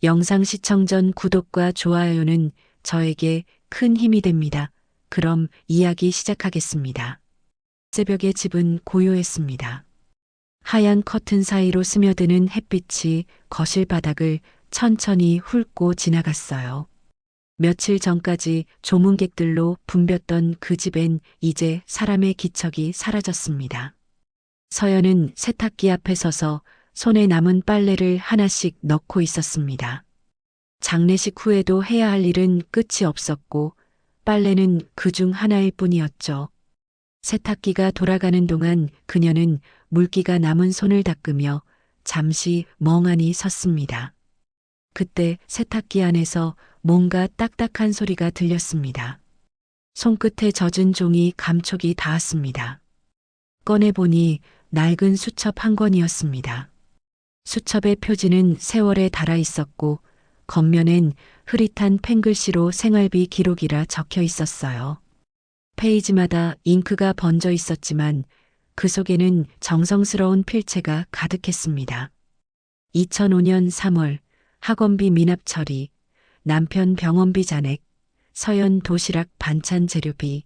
영상 시청 전 구독과 좋아요는 저에게 큰 힘이 됩니다. 그럼 이야기 시작하겠습니다. 새벽의 집은 고요했습니다. 하얀 커튼 사이로 스며드는 햇빛이 거실 바닥을 천천히 훑고 지나갔어요. 며칠 전까지 조문객들로 붐볐던 그 집엔 이제 사람의 기척이 사라졌습니다. 서연은 세탁기 앞에 서서 손에 남은 빨래를 하나씩 넣고 있었습니다. 장례식 후에도 해야 할 일은 끝이 없었고 빨래는 그중 하나일 뿐이었죠. 세탁기가 돌아가는 동안 그녀는 물기가 남은 손을 닦으며 잠시 멍하니 섰습니다. 그때 세탁기 안에서 뭔가 딱딱한 소리가 들렸습니다. 손끝에 젖은 종이 감촉이 닿았습니다. 꺼내보니 낡은 수첩 한 권이었습니다. 수첩의 표지는 세월에 닳아 있었고 겉면엔 흐릿한 펜글씨로 생활비 기록이라 적혀 있었어요. 페이지마다 잉크가 번져 있었지만 그 속에는 정성스러운 필체가 가득했습니다. 2005년 3월 학원비 미납 처리, 남편 병원비 잔액, 서연 도시락 반찬 재료비.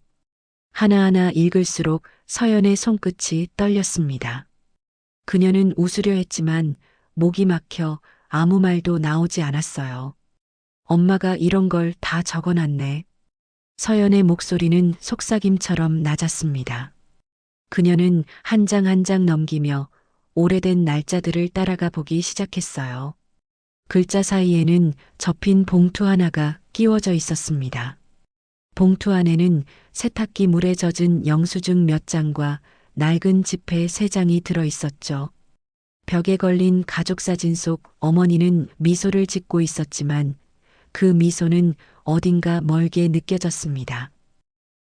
하나하나 읽을수록 서연의 손끝이 떨렸습니다. 그녀는 웃으려 했지만 목이 막혀 아무 말도 나오지 않았어요. 엄마가 이런 걸 다 적어놨네. 서연의 목소리는 속삭임처럼 낮았습니다. 그녀는 한 장 한 장 넘기며 오래된 날짜들을 따라가 보기 시작했어요. 글자 사이에는 접힌 봉투 하나가 끼워져 있었습니다. 봉투 안에는 세탁기 물에 젖은 영수증 몇 장과 낡은 지폐 3장이 들어 있었죠. 벽에 걸린 가족 사진 속 어머니는 미소를 짓고 있었지만 그 미소는 어딘가 멀게 느껴졌습니다.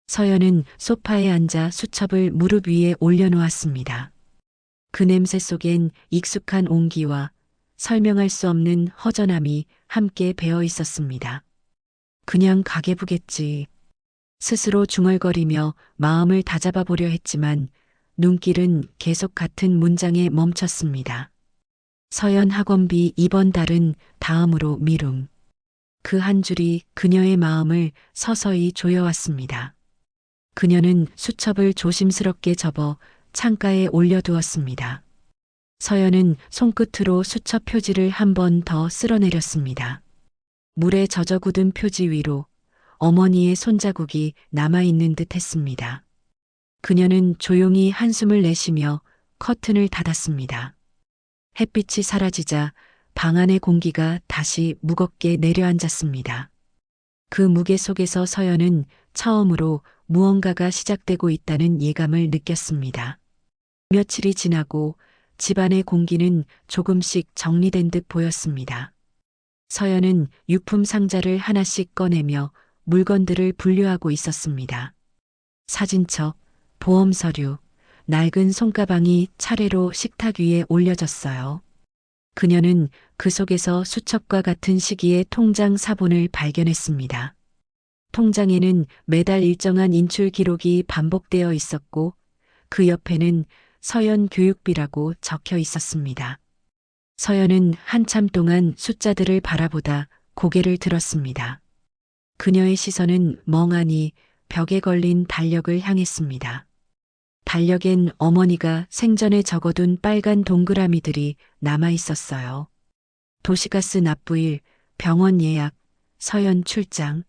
서연은 소파에 앉아 수첩을 무릎 위에 올려놓았습니다. 그 냄새 속엔 익숙한 온기와 설명할 수 없는 허전함이 함께 배어 있었습니다. 그냥 가계부겠지. 스스로 중얼거리며 마음을 다잡아 보려 했지만 눈길은 계속 같은 문장에 멈췄습니다. 서연 학원비 이번 달은 다음으로 미룸. 그 한 줄이 그녀의 마음을 서서히 조여왔습니다. 그녀는 수첩을 조심스럽게 접어 창가에 올려두었습니다. 서연은 손끝으로 수첩 표지를 한 번 더 쓸어내렸습니다. 물에 젖어 굳은 표지 위로 어머니의 손자국이 남아있는 듯 했습니다. 그녀는 조용히 한숨을 내쉬며 커튼을 닫았습니다. 햇빛이 사라지자 방 안의 공기가 다시 무겁게 내려앉았습니다. 그 무게 속에서 서연은 처음으로 무언가가 시작되고 있다는 예감을 느꼈습니다. 며칠이 지나고 집안의 공기는 조금씩 정리된 듯 보였습니다. 서연은 유품 상자를 하나씩 꺼내며 물건들을 분류하고 있었습니다. 사진첩, 보험 서류, 낡은 손가방이 차례로 식탁 위에 올려졌어요. 그녀는 그 속에서 수첩과 같은 시기의 통장 사본을 발견했습니다. 통장에는 매달 일정한 인출 기록이 반복되어 있었고 그 옆에는 서연 교육비라고 적혀 있었습니다. 서연은 한참 동안 숫자들을 바라보다 고개를 들었습니다. 그녀의 시선은 멍하니 벽에 걸린 달력을 향했습니다. 달력엔 어머니가 생전에 적어둔 빨간 동그라미들이 남아 있었어요. 도시가스 납부일, 병원 예약, 서연 출장.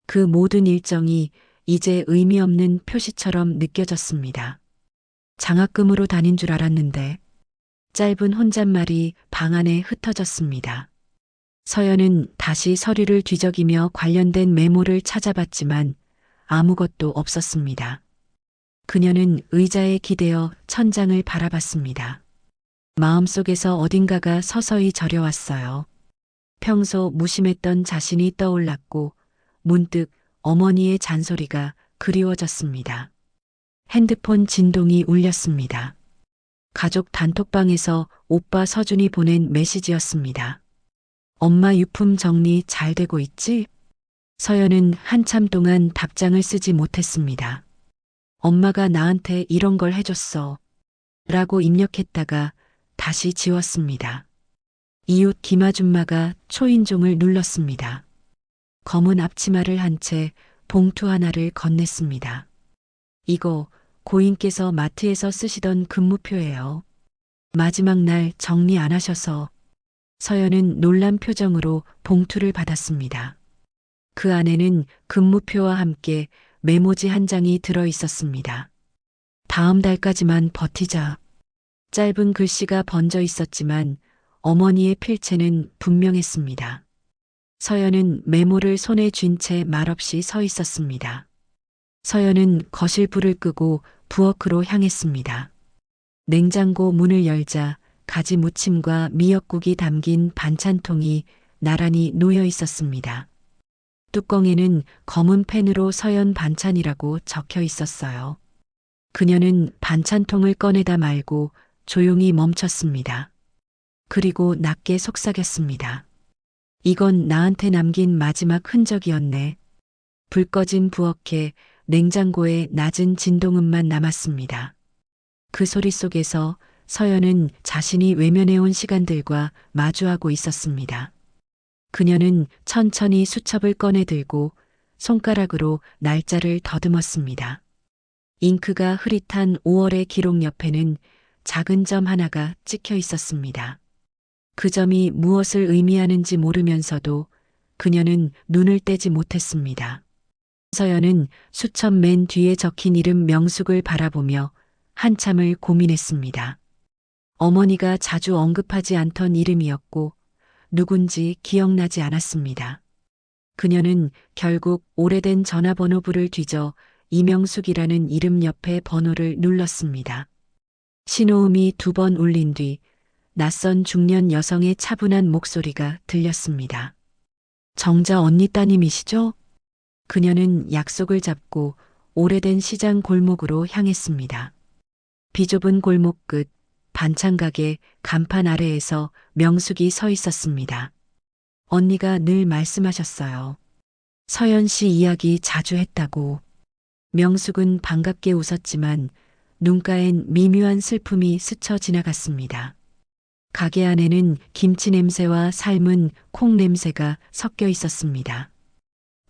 그 모든 일정이 이제 의미 없는 표시처럼 느껴졌습니다. 장학금으로 다닌 줄 알았는데 짧은 혼잣말이 방 안에 흩어졌습니다. 서연은 다시 서류를 뒤적이며 관련된 메모를 찾아봤지만 아무것도 없었습니다. 그녀는 의자에 기대어 천장을 바라봤습니다. 마음속에서 어딘가가 서서히 저려왔어요. 평소 무심했던 자신이 떠올랐고 문득 어머니의 잔소리가 그리워졌습니다. 핸드폰 진동이 울렸습니다. 가족 단톡방에서 오빠 서준이 보낸 메시지였습니다. 엄마 유품 정리 잘 되고 있지? 서연은 한참 동안 답장을 쓰지 못했습니다. 엄마가 나한테 이런 걸 해줬어. 라고 입력했다가 다시 지웠습니다. 이웃 김아줌마가 초인종을 눌렀습니다. 검은 앞치마를 한 채 봉투 하나를 건넸습니다. 이거 고인께서 마트에서 쓰시던 근무표예요. 마지막 날 정리 안 하셔서. 서연은 놀란 표정으로 봉투를 받았습니다. 그 안에는 근무표와 함께 메모지 한 장이 들어 있었습니다. 다음 달까지만 버티자. 짧은 글씨가 번져 있었지만 어머니의 필체는 분명했습니다. 서연은 메모를 손에 쥔 채 말없이 서 있었습니다. 서연은 거실 불을 끄고 부엌으로 향했습니다. 냉장고 문을 열자 가지 무침과 미역국이 담긴 반찬통이 나란히 놓여 있었습니다. 뚜껑에는 검은 펜으로 서연 반찬이라고 적혀 있었어요. 그녀는 반찬통을 꺼내다 말고 조용히 멈췄습니다. 그리고 낮게 속삭였습니다. 이건 나한테 남긴 마지막 흔적이었네. 불 꺼진 부엌에 냉장고에 낮은 진동음만 남았습니다. 그 소리 속에서 서연은 자신이 외면해온 시간들과 마주하고 있었습니다. 그녀는 천천히 수첩을 꺼내 들고 손가락으로 날짜를 더듬었습니다. 잉크가 흐릿한 5월의 기록 옆에는 작은 점 하나가 찍혀 있었습니다. 그 점이 무엇을 의미하는지 모르면서도 그녀는 눈을 떼지 못했습니다. 서연은 수첩 맨 뒤에 적힌 이름 명숙을 바라보며 한참을 고민했습니다. 어머니가 자주 언급하지 않던 이름이었고 누군지 기억나지 않았습니다. 그녀는 결국 오래된 전화번호부를 뒤져 이명숙이라는 이름 옆에 번호를 눌렀습니다. 신호음이 2번 울린 뒤 낯선 중년 여성의 차분한 목소리가 들렸습니다. 정자 언니 따님이시죠? 그녀는 약속을 잡고 오래된 시장 골목으로 향했습니다. 비좁은 골목 끝 반찬 가게 간판 아래에서 명숙이 서 있었습니다. 언니가 늘 말씀하셨어요. 서연 씨 이야기 자주 했다고. 명숙은 반갑게 웃었지만 눈가엔 미묘한 슬픔이 스쳐 지나갔습니다. 가게 안에는 김치 냄새와 삶은 콩 냄새가 섞여 있었습니다.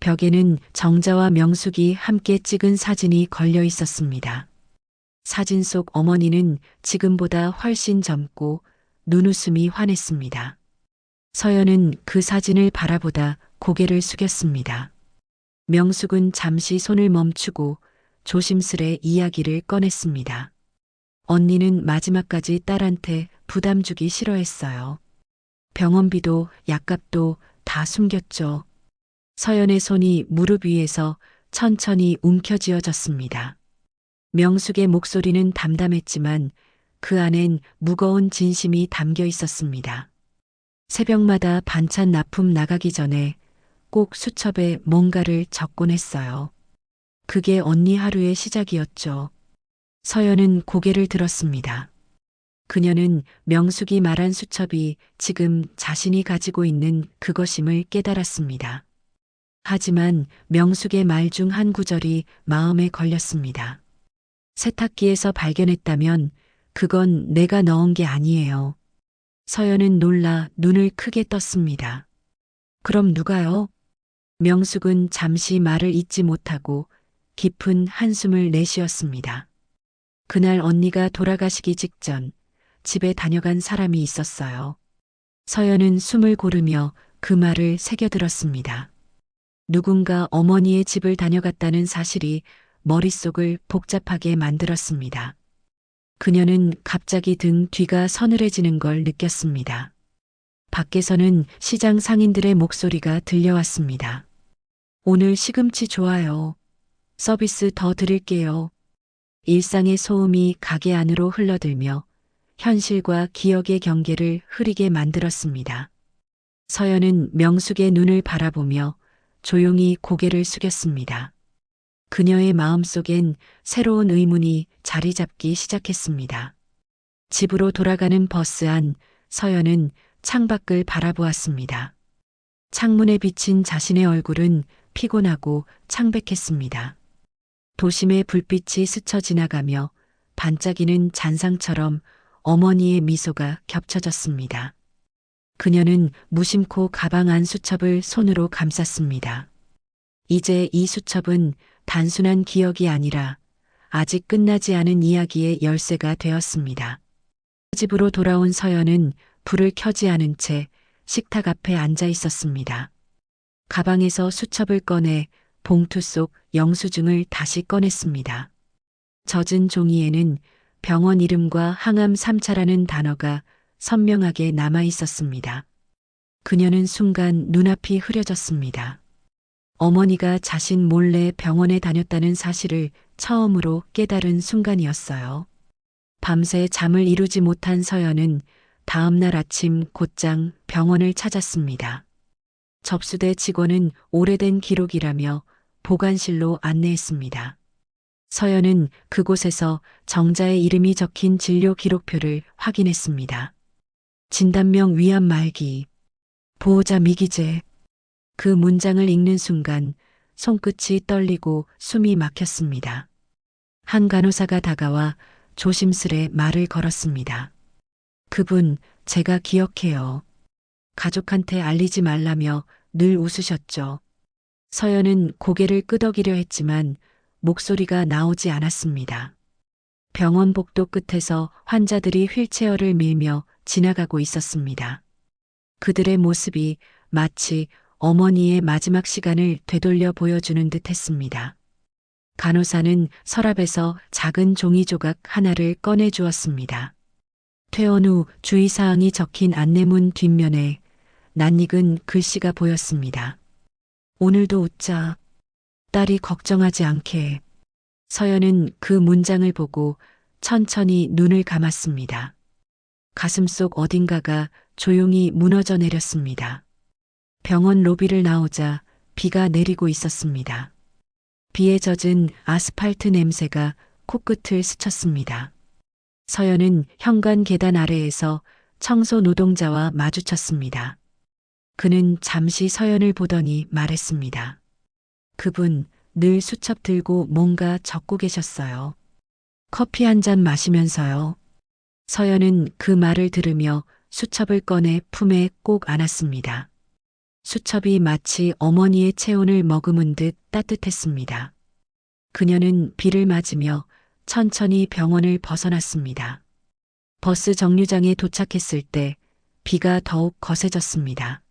벽에는 정자와 명숙이 함께 찍은 사진이 걸려 있었습니다. 사진 속 어머니는 지금보다 훨씬 젊고 눈웃음이 환했습니다. 서연은 그 사진을 바라보다 고개를 숙였습니다. 명숙은 잠시 손을 멈추고 조심스레 이야기를 꺼냈습니다. 언니는 마지막까지 딸한테 부담 주기 싫어했어요. 병원비도 약값도 다 숨겼죠. 서연의 손이 무릎 위에서 천천히 움켜쥐어졌습니다. 명숙의 목소리는 담담했지만 그 안엔 무거운 진심이 담겨 있었습니다. 새벽마다 반찬 납품 나가기 전에 꼭 수첩에 뭔가를 적곤 했어요. 그게 언니 하루의 시작이었죠. 서연은 고개를 들었습니다. 그녀는 명숙이 말한 수첩이 지금 자신이 가지고 있는 그것임을 깨달았습니다. 하지만 명숙의 말 중 한 구절이 마음에 걸렸습니다. 세탁기에서 발견했다면 그건 내가 넣은 게 아니에요. 서연은 놀라 눈을 크게 떴습니다. 그럼 누가요? 명숙은 잠시 말을 잇지 못하고 깊은 한숨을 내쉬었습니다. 그날 언니가 돌아가시기 직전 집에 다녀간 사람이 있었어요. 서연은 숨을 고르며 그 말을 새겨들었습니다. 누군가 어머니의 집을 다녀갔다는 사실이 머릿속을 복잡하게 만들었습니다. 그녀는 갑자기 등 뒤가 서늘해지는 걸 느꼈습니다. 밖에서는 시장 상인들의 목소리가 들려왔습니다. 오늘 시금치 좋아요. 서비스 더 드릴게요. 일상의 소음이 가게 안으로 흘러들며 현실과 기억의 경계를 흐리게 만들었습니다. 서연은 명숙의 눈을 바라보며 조용히 고개를 숙였습니다. 그녀의 마음속엔 새로운 의문이 자리 잡기 시작했습니다. 집으로 돌아가는 버스 안 서연은 창밖을 바라보았습니다. 창문에 비친 자신의 얼굴은 피곤하고 창백했습니다. 도심의 불빛이 스쳐 지나가며 반짝이는 잔상처럼 어머니의 미소가 겹쳐졌습니다. 그녀는 무심코 가방 안 수첩을 손으로 감쌌습니다. 이제 이 수첩은 단순한 기억이 아니라 아직 끝나지 않은 이야기의 열쇠가 되었습니다. 집으로 돌아온 서연은 불을 켜지 않은 채 식탁 앞에 앉아 있었습니다. 가방에서 수첩을 꺼내 봉투 속 영수증을 다시 꺼냈습니다. 젖은 종이에는 병원 이름과 항암 3차라는 단어가 선명하게 남아 있었습니다. 그녀는 순간 눈앞이 흐려졌습니다. 어머니가 자신 몰래 병원에 다녔다는 사실을 처음으로 깨달은 순간이었어요. 밤새 잠을 이루지 못한 서연은 다음 날 아침 곧장 병원을 찾았습니다. 접수대 직원은 오래된 기록이라며 보관실로 안내했습니다. 서연은 그곳에서 정자의 이름이 적힌 진료 기록표를 확인했습니다. 진단명 위암 말기, 보호자 미기재. 그 문장을 읽는 순간 손끝이 떨리고 숨이 막혔습니다. 한 간호사가 다가와 조심스레 말을 걸었습니다. 그분 제가 기억해요. 가족한테 알리지 말라며 늘 웃으셨죠. 서연은 고개를 끄덕이려 했지만 목소리가 나오지 않았습니다. 병원 복도 끝에서 환자들이 휠체어를 밀며 지나가고 있었습니다. 그들의 모습이 마치 어머니의 마지막 시간을 되돌려 보여주는 듯 했습니다. 간호사는 서랍에서 작은 종이 조각 하나를 꺼내 주었습니다. 퇴원 후 주의사항이 적힌 안내문 뒷면에 낯익은 글씨가 보였습니다. 오늘도 웃자. 딸이 걱정하지 않게. 서연은 그 문장을 보고 천천히 눈을 감았습니다. 가슴속 어딘가가 조용히 무너져 내렸습니다. 병원 로비를 나오자 비가 내리고 있었습니다. 비에 젖은 아스팔트 냄새가 코끝을 스쳤습니다. 서연은 현관 계단 아래에서 청소 노동자와 마주쳤습니다. 그는 잠시 서연을 보더니 말했습니다. 그분 늘 수첩 들고 뭔가 적고 계셨어요. 커피 한 잔 마시면서요. 서연은 그 말을 들으며 수첩을 꺼내 품에 꼭 안았습니다. 수첩이 마치 어머니의 체온을 머금은 듯 따뜻했습니다. 그녀는 비를 맞으며 천천히 병원을 벗어났습니다. 버스 정류장에 도착했을 때 비가 더욱 거세졌습니다.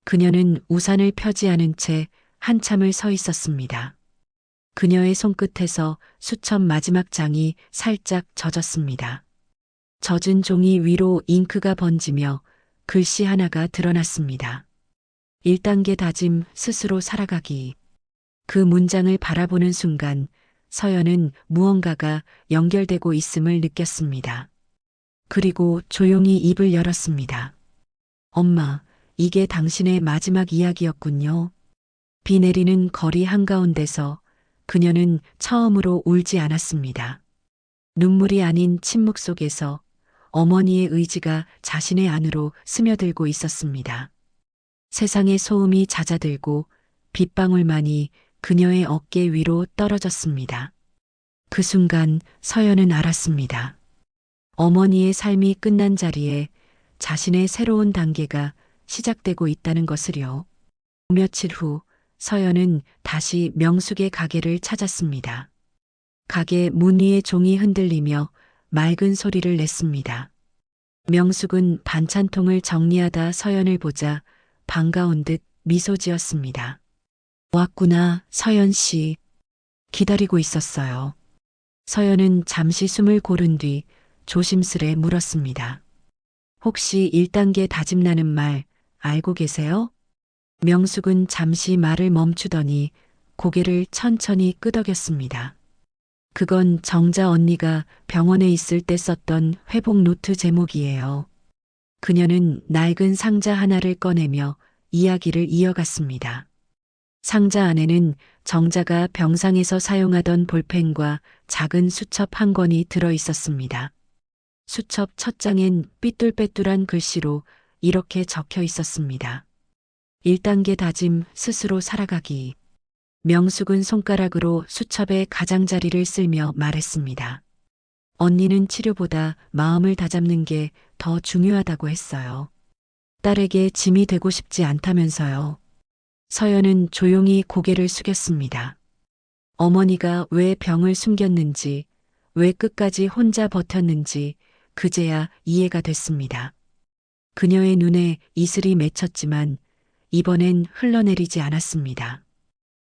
그녀는 우산을 펴지 않은 채 한참을 서 있었습니다. 그녀의 손끝에서 수첩 마지막 장이 살짝 젖었습니다. 젖은 종이 위로 잉크가 번지며 글씨 하나가 드러났습니다. 1단계 다짐 스스로 살아가기. 그 문장을 바라보는 순간 서연은 무언가가 연결되고 있음을 느꼈습니다. 그리고 조용히 입을 열었습니다. 엄마, 이게 당신의 마지막 이야기였군요. 비 내리는 거리 한가운데서 그녀는 처음으로 울지 않았습니다. 눈물이 아닌 침묵 속에서 어머니의 의지가 자신의 안으로 스며들고 있었습니다. 세상의 소음이 잦아들고 빗방울만이 그녀의 어깨 위로 떨어졌습니다. 그 순간 서연은 알았습니다. 어머니의 삶이 끝난 자리에 자신의 새로운 단계가 시작되고 있다는 것을요. 며칠 후 서연은 다시 명숙의 가게를 찾았습니다. 가게 문 위에 종이 흔들리며 맑은 소리를 냈습니다. 명숙은 반찬통을 정리하다 서연을 보자 반가운 듯 미소 지었습니다. 왔구나, 서연 씨. 기다리고 있었어요. 서연은 잠시 숨을 고른 뒤 조심스레 물었습니다. 혹시 1단계 다짐나는 말 알고 계세요? 명숙은 잠시 말을 멈추더니 고개를 천천히 끄덕였습니다. 그건 정자 언니가 병원에 있을 때 썼던 회복 노트 제목이에요. 그녀는 낡은 상자 하나를 꺼내며 이야기를 이어갔습니다. 상자 안에는 정자가 병상에서 사용하던 볼펜과 작은 수첩 한 권이 들어 있었습니다. 수첩 첫 장엔 삐뚤빼뚤한 글씨로 이렇게 적혀 있었습니다. 1단계 다짐 스스로 살아가기. 명숙은 손가락으로 수첩의 가장자리를 쓸며 말했습니다. 언니는 치료보다 마음을 다잡는 게 더 중요하다고 했어요. 딸에게 짐이 되고 싶지 않다면서요. 서연은 조용히 고개를 숙였습니다. 어머니가 왜 병을 숨겼는지, 왜 끝까지 혼자 버텼는지 그제야 이해가 됐습니다. 그녀의 눈에 이슬이 맺혔지만 이번엔 흘러내리지 않았습니다.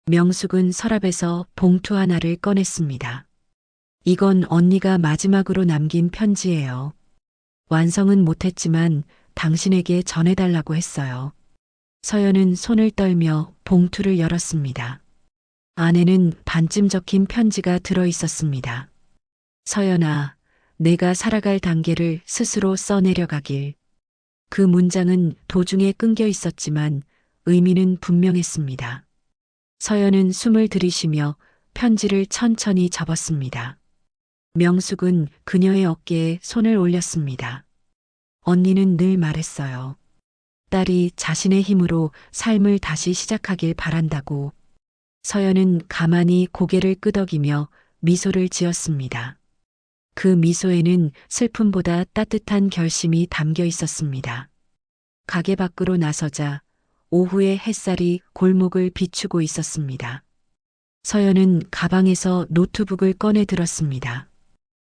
명숙은 서랍에서 봉투 하나를 꺼냈습니다. 이건 언니가 마지막으로 남긴 편지예요. 완성은 못했지만 당신에게 전해달라고 했어요. 서연은 손을 떨며 봉투를 열었습니다. 안에는 반쯤 적힌 편지가 들어 있었습니다. 서연아, 내가 살아갈 단계를 스스로 써내려가길. 그 문장은 도중에 끊겨 있었지만 의미는 분명했습니다. 서연은 숨을 들이쉬며 편지를 천천히 접었습니다. 명숙은 그녀의 어깨에 손을 올렸습니다. 언니는 늘 말했어요. 딸이 자신의 힘으로 삶을 다시 시작하길 바란다고. 서연은 가만히 고개를 끄덕이며 미소를 지었습니다. 그 미소에는 슬픔보다 따뜻한 결심이 담겨 있었습니다. 가게 밖으로 나서자 오후의 햇살이 골목을 비추고 있었습니다. 서연은 가방에서 노트북을 꺼내 들었습니다.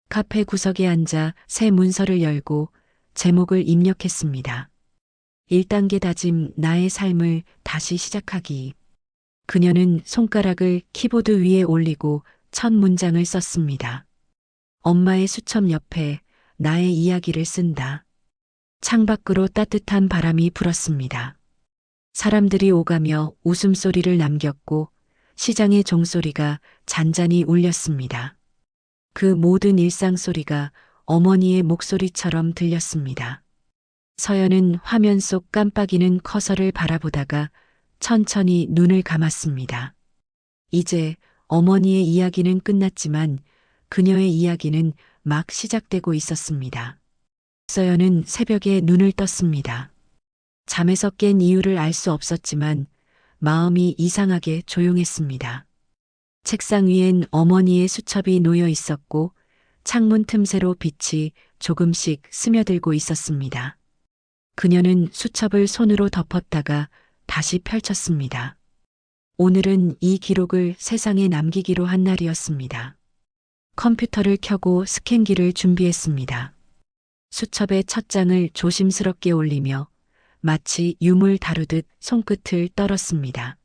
카페 구석에 앉아 새 문서를 열고 제목을 입력했습니다. 1단계 다짐 나의 삶을 다시 시작하기. 그녀는 손가락을 키보드 위에 올리고 첫 문장을 썼습니다. 엄마의 수첩 옆에 나의 이야기를 쓴다. 창밖으로 따뜻한 바람이 불었습니다. 사람들이 오가며 웃음소리를 남겼고 시장의 종소리가 잔잔히 울렸습니다. 그 모든 일상 소리가 어머니의 목소리처럼 들렸습니다. 서연은 화면 속 깜빡이는 커서를 바라보다가 천천히 눈을 감았습니다. 이제 어머니의 이야기는 끝났지만 그녀의 이야기는 막 시작되고 있었습니다. 서연은 새벽에 눈을 떴습니다. 잠에서 깬 이유를 알 수 없었지만 마음이 이상하게 조용했습니다. 책상 위엔 어머니의 수첩이 놓여 있었고 창문 틈새로 빛이 조금씩 스며들고 있었습니다. 그녀는 수첩을 손으로 덮었다가 다시 펼쳤습니다. 오늘은 이 기록을 세상에 남기기로 한 날이었습니다. 컴퓨터를 켜고 스캔기를 준비했습니다. 수첩의 첫 장을 조심스럽게 올리며 마치 유물 다루듯 손끝을 떨었습니다.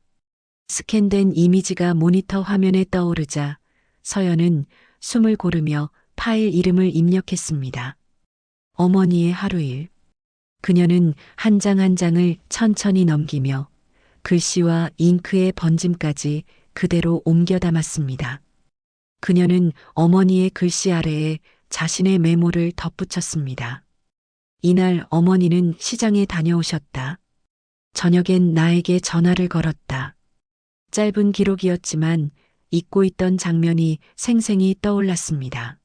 스캔된 이미지가 모니터 화면에 떠오르자 서연은 숨을 고르며 파일 이름을 입력했습니다. 어머니의 하루일. 그녀는 한 장 한 장을 천천히 넘기며 글씨와 잉크의 번짐까지 그대로 옮겨 담았습니다. 그녀는 어머니의 글씨 아래에 자신의 메모를 덧붙였습니다. 이날 어머니는 시장에 다녀오셨다. 저녁엔 나에게 전화를 걸었다. 짧은 기록이었지만 잊고 있던 장면이 생생히 떠올랐습니다.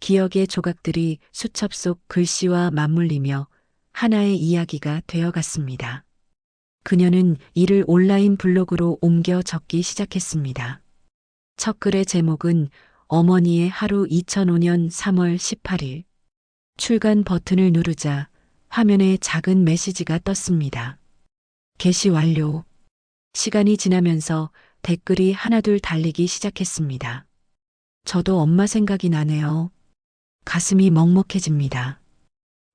기억의 조각들이 수첩 속 글씨와 맞물리며 하나의 이야기가 되어갔습니다. 그녀는 이를 온라인 블로그로 옮겨 적기 시작했습니다. 첫 글의 제목은 어머니의 하루 2005년 3월 18일. 출간 버튼을 누르자 화면에 작은 메시지가 떴습니다. 게시 완료. 시간이 지나면서 댓글이 하나둘 달리기 시작했습니다. 저도 엄마 생각이 나네요. 가슴이 먹먹해집니다.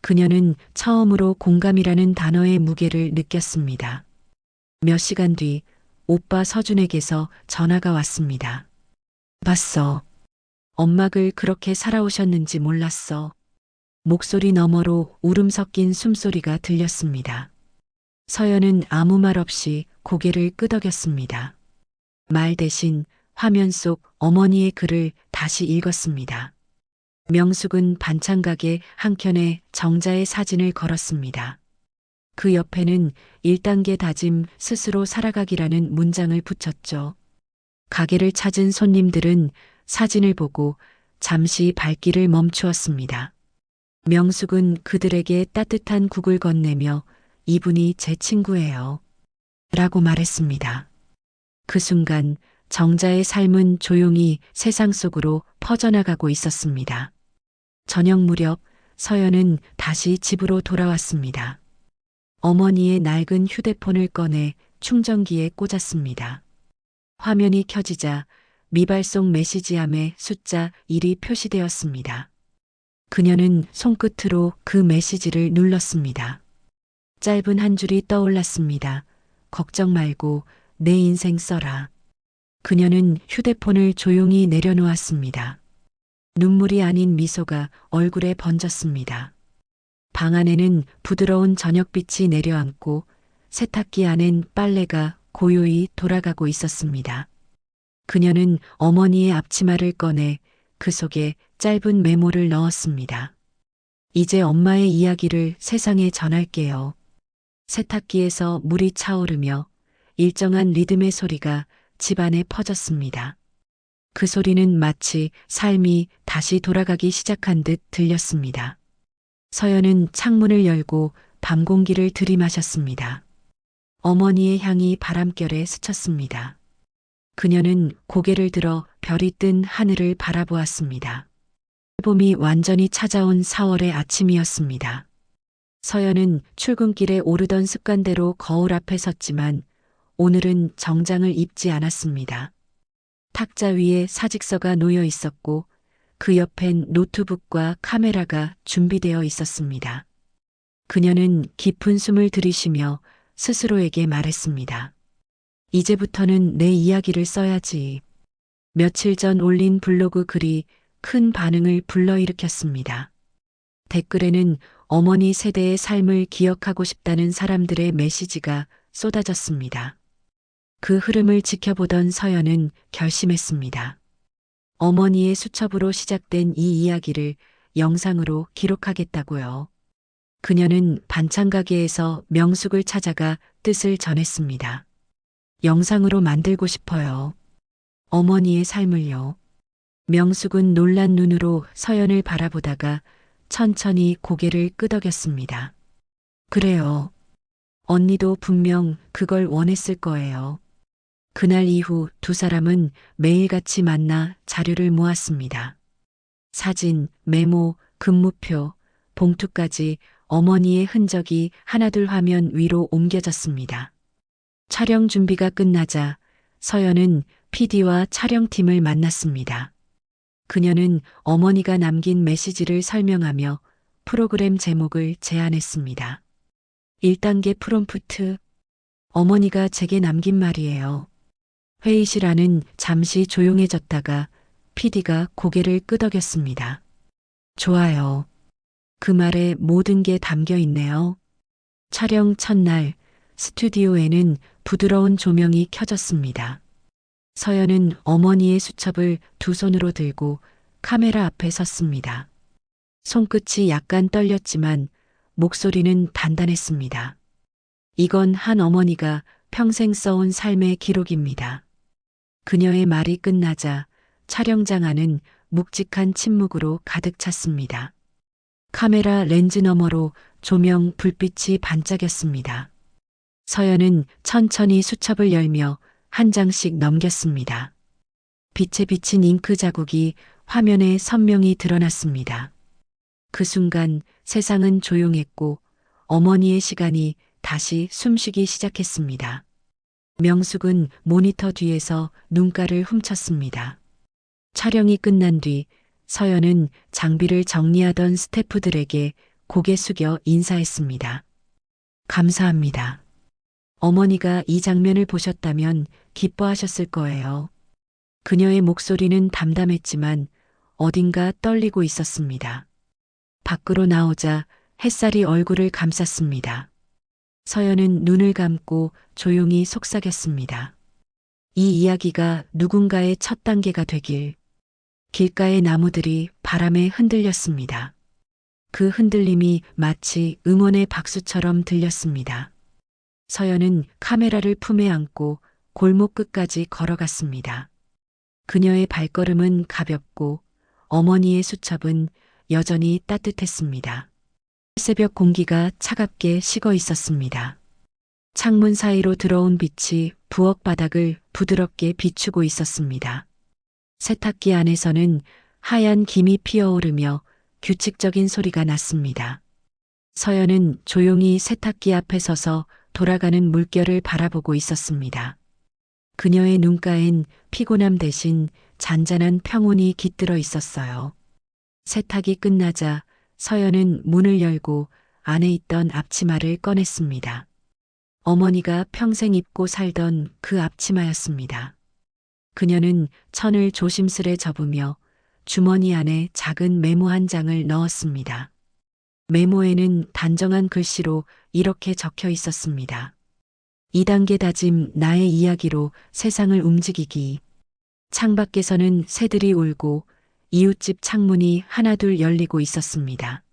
그녀는 처음으로 공감이라는 단어의 무게를 느꼈습니다. 몇 시간 뒤 오빠 서준에게서 전화가 왔습니다. 봤어. 엄마를 그렇게 살아오셨는지 몰랐어. 목소리 너머로 울음 섞인 숨소리가 들렸습니다. 서연은 아무 말 없이 고개를 끄덕였습니다. 말 대신 화면 속 어머니의 글을 다시 읽었습니다. 명숙은 반찬 가게 한켠에 정자의 사진을 걸었습니다. 그 옆에는 1단계 다짐 스스로 살아가기라는 문장을 붙였죠. 가게를 찾은 손님들은 사진을 보고 잠시 발길을 멈추었습니다. 명숙은 그들에게 따뜻한 국을 건네며 이분이 제 친구예요. 라고 말했습니다. 그 순간 정자의 삶은 조용히 세상 속으로 퍼져나가고 있었습니다. 저녁 무렵 서연은 다시 집으로 돌아왔습니다. 어머니의 낡은 휴대폰을 꺼내 충전기에 꽂았습니다. 화면이 켜지자 미발송 메시지함에 숫자 1이 표시되었습니다. 그녀는 손끝으로 그 메시지를 눌렀습니다. 짧은 한 줄이 떠올랐습니다. 걱정 말고 내 인생 써라. 그녀는 휴대폰을 조용히 내려놓았습니다. 눈물이 아닌 미소가 얼굴에 번졌습니다. 방 안에는 부드러운 저녁빛이 내려앉고 세탁기 안엔 빨래가 고요히 돌아가고 있었습니다. 그녀는 어머니의 앞치마를 꺼내 그 속에 짧은 메모를 넣었습니다. 이제 엄마의 이야기를 세상에 전할게요. 세탁기에서 물이 차오르며 일정한 리듬의 소리가 집안에 퍼졌습니다. 그 소리는 마치 삶이 다시 돌아가기 시작한 듯 들렸습니다. 서연은 창문을 열고 밤 공기를 들이마셨습니다. 어머니의 향이 바람결에 스쳤습니다. 그녀는 고개를 들어 별이 뜬 하늘을 바라보았습니다. 봄이 완전히 찾아온 4월의 아침이었습니다. 서연은 출근길에 오르던 습관대로 거울 앞에 섰지만 오늘은 정장을 입지 않았습니다. 탁자 위에 사직서가 놓여 있었고 그 옆엔 노트북과 카메라가 준비되어 있었습니다. 그녀는 깊은 숨을 들이쉬며 스스로에게 말했습니다. 이제부터는 내 이야기를 써야지. 며칠 전 올린 블로그 글이 큰 반응을 불러일으켰습니다. 댓글에는 어머니 세대의 삶을 기억하고 싶다는 사람들의 메시지가 쏟아졌습니다. 그 흐름을 지켜보던 서연은 결심했습니다. 어머니의 수첩으로 시작된 이 이야기를 영상으로 기록하겠다고요. 그녀는 반찬 가게에서 명숙을 찾아가 뜻을 전했습니다. 영상으로 만들고 싶어요. 어머니의 삶을요. 명숙은 놀란 눈으로 서연을 바라보다가 천천히 고개를 끄덕였습니다. 그래요. 언니도 분명 그걸 원했을 거예요. 그날 이후 두 사람은 매일같이 만나 자료를 모았습니다. 사진, 메모, 근무표, 봉투까지 어머니의 흔적이 하나둘 화면 위로 옮겨졌습니다. 촬영 준비가 끝나자 서연은 PD와 촬영팀을 만났습니다. 그녀는 어머니가 남긴 메시지를 설명하며 프로그램 제목을 제안했습니다. 1단계 프롬프트. 어머니가 제게 남긴 말이에요. 회의실 안은 잠시 조용해졌다가 PD가 고개를 끄덕였습니다. 좋아요. 그 말에 모든 게 담겨 있네요. 촬영 첫날 스튜디오에는 부드러운 조명이 켜졌습니다. 서연은 어머니의 수첩을 두 손으로 들고 카메라 앞에 섰습니다. 손끝이 약간 떨렸지만 목소리는 단단했습니다. 이건 한 어머니가 평생 써온 삶의 기록입니다. 그녀의 말이 끝나자 촬영장 안은 묵직한 침묵으로 가득 찼습니다. 카메라 렌즈 너머로 조명 불빛이 반짝였습니다. 서연은 천천히 수첩을 열며 한 장씩 넘겼습니다. 빛에 비친 잉크 자국이 화면에 선명히 드러났습니다. 그 순간 세상은 조용했고 어머니의 시간이 다시 숨쉬기 시작했습니다. 명숙은 모니터 뒤에서 눈가를 훔쳤습니다. 촬영이 끝난 뒤 서연은 장비를 정리하던 스태프들에게 고개 숙여 인사했습니다. 감사합니다. 어머니가 이 장면을 보셨다면 기뻐하셨을 거예요. 그녀의 목소리는 담담했지만 어딘가 떨리고 있었습니다. 밖으로 나오자 햇살이 얼굴을 감쌌습니다. 서연은 눈을 감고 조용히 속삭였습니다. 이 이야기가 누군가의 첫 단계가 되길. 길가의 나무들이 바람에 흔들렸습니다. 그 흔들림이 마치 응원의 박수처럼 들렸습니다. 서연은 카메라를 품에 안고 골목 끝까지 걸어갔습니다. 그녀의 발걸음은 가볍고 어머니의 수첩은 여전히 따뜻했습니다. 새벽 공기가 차갑게 식어 있었습니다. 창문 사이로 들어온 빛이 부엌 바닥을 부드럽게 비추고 있었습니다. 세탁기 안에서는 하얀 김이 피어오르며 규칙적인 소리가 났습니다. 서연은 조용히 세탁기 앞에 서서 돌아가는 물결을 바라보고 있었습니다. 그녀의 눈가엔 피곤함 대신 잔잔한 평온이 깃들어 있었어요. 세탁이 끝나자 서연은 문을 열고 안에 있던 앞치마를 꺼냈습니다. 어머니가 평생 입고 살던 그 앞치마였습니다. 그녀는 천을 조심스레 접으며 주머니 안에 작은 메모 한 장을 넣었습니다. 메모에는 단정한 글씨로 이렇게 적혀 있었습니다. 2단계 다짐 나의 이야기로 세상을 움직이기. 창밖에서는 새들이 울고 이웃집 창문이 하나둘 열리고 있었습니다.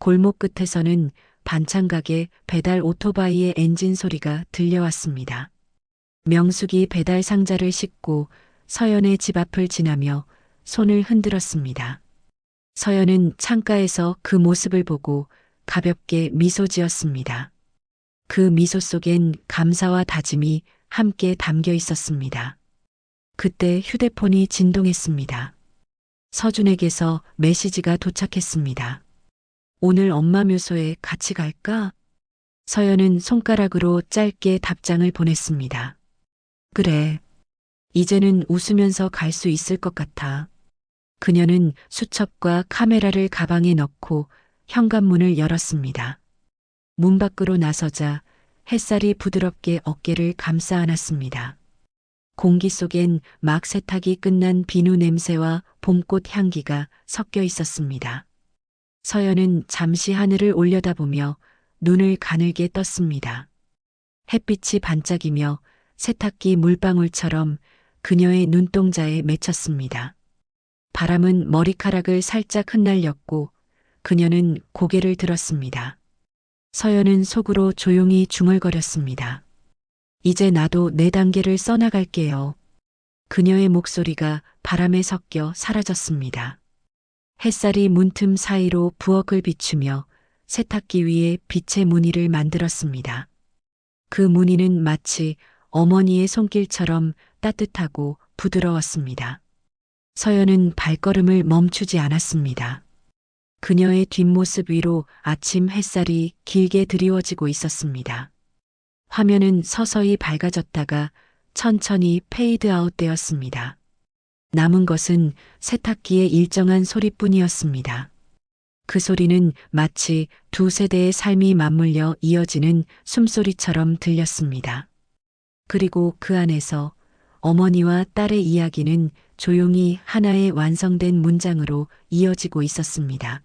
골목 끝에서는 반찬가게 배달 오토바이의 엔진 소리가 들려왔습니다. 명숙이 배달 상자를 싣고 서연의 집 앞을 지나며 손을 흔들었습니다. 서연은 창가에서 그 모습을 보고 가볍게 미소 지었습니다. 그 미소 속엔 감사와 다짐이 함께 담겨 있었습니다. 그때 휴대폰이 진동했습니다. 서준에게서 메시지가 도착했습니다. 오늘 엄마 묘소에 같이 갈까? 서연은 손가락으로 짧게 답장을 보냈습니다. 그래. 이제는 웃으면서 갈 수 있을 것 같아. 그녀는 수첩과 카메라를 가방에 넣고 현관문을 열었습니다. 문 밖으로 나서자 햇살이 부드럽게 어깨를 감싸 안았습니다. 공기 속엔 막 세탁이 끝난 비누 냄새와 봄꽃 향기가 섞여 있었습니다. 서연은 잠시 하늘을 올려다보며 눈을 가늘게 떴습니다. 햇빛이 반짝이며 세탁기 물방울처럼 그녀의 눈동자에 맺혔습니다. 바람은 머리카락을 살짝 흩날렸고 그녀는 고개를 들었습니다. 서연은 속으로 조용히 중얼거렸습니다. 이제 나도 4단계를 써나갈게요. 그녀의 목소리가 바람에 섞여 사라졌습니다. 햇살이 문틈 사이로 부엌을 비추며 세탁기 위에 빛의 무늬를 만들었습니다. 그 무늬는 마치 어머니의 손길처럼 따뜻하고 부드러웠습니다. 서연은 발걸음을 멈추지 않았습니다. 그녀의 뒷모습 위로 아침 햇살이 길게 드리워지고 있었습니다. 화면은 서서히 밝아졌다가 천천히 페이드 아웃 되었습니다. 남은 것은 세탁기의 일정한 소리뿐이었습니다. 그 소리는 마치 2세대의 삶이 맞물려 이어지는 숨소리처럼 들렸습니다. 그리고 그 안에서 어머니와 딸의 이야기는 조용히 하나의 완성된 문장으로 이어지고 있었습니다.